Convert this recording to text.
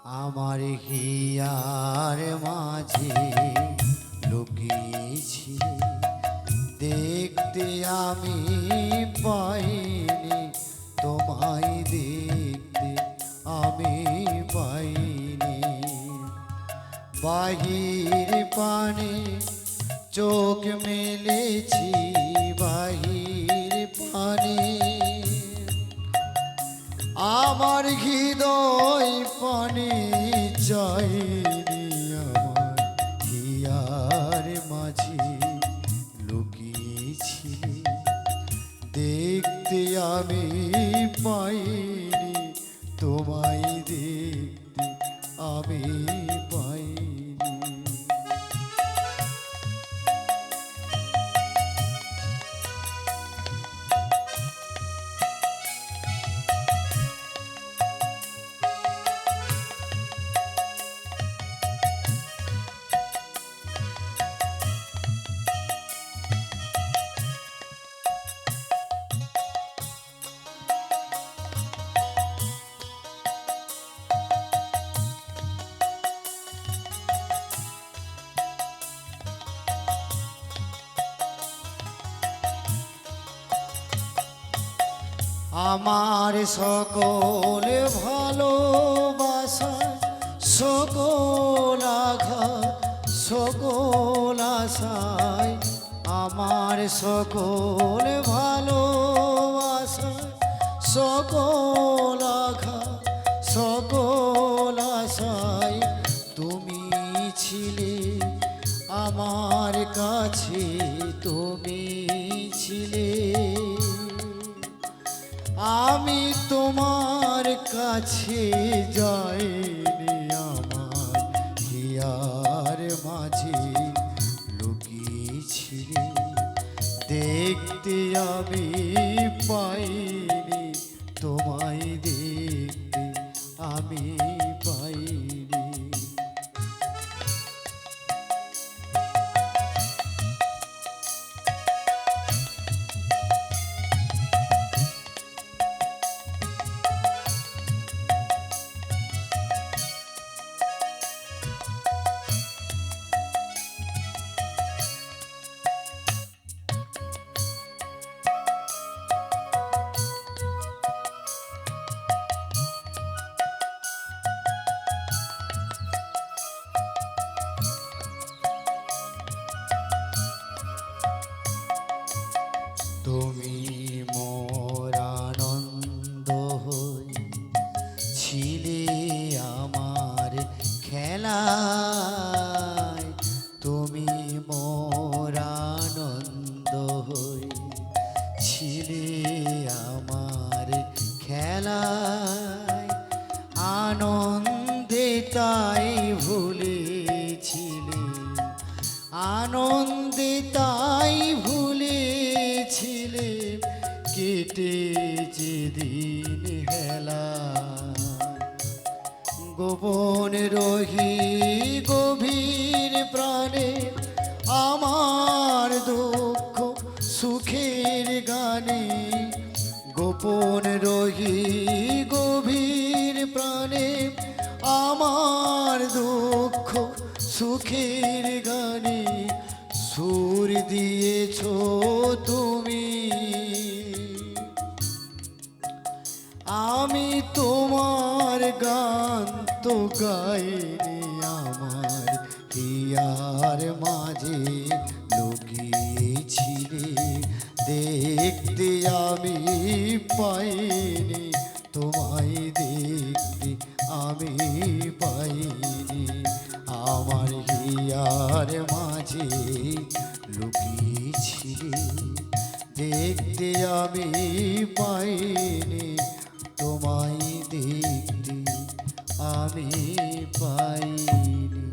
আমার হিয়ার মাঝে লুকিয়েছিলে, দেখতে আমি পাইনি, তোমায় দেখতে আমি পাইনি। বাহির পানে চোখ মেলেছি, বাহির পানে আমার হৃদয় পানে চাইনি। আমার হিয়ার মাঝে লুকিয়েছিলে, দেখতে আমি পাইনি, তোমায় দেখতে আমি পাইনি। আমার সকল ভালোবাসা, সকল আঘাত, সকল আশায়, আমার সকল ভালোবাসা, সকল আঘাত, সকল আশায় তুমি ছিলে আমার কাছে, তুমি ছিলে। আমি তোমার কাছে যাইনি, আমার হিয়ার মাঝে লুকিয়েছিলে, দেখতে আমি পাইনি, তোমায় দেখতে আমি পাইনি। তুমি মোর আনন্দ হই ছিলে আমার খেলায়, তুমি মোর আনন্দ হই ছিলে আমার খেলায়, আনন্দে তাই ভুলেছিলে, আনন্দে তাই ভুলেছিলে, কেটেছে দিন হেলা। গোপন রহি গভীর প্রাণে আমার দুঃখ সুখের গানে, গোপন রহি গভীর প্রাণে আমার দুঃখ সুখের গানে, সুর দিয়েছ তুমি, আমি তোমার গান তো গাইনি। আমার হিয়ার মাঝে লুকিয়েছিলে, দেখতে আমি পাইনি, তোমায় দেখতে আমি পাইনি। আমার হিয়ার মাঝে লুকিয়েছিলে, দেখতে আমি পাইনি, তোমায় দেখতে আমি পাইনি।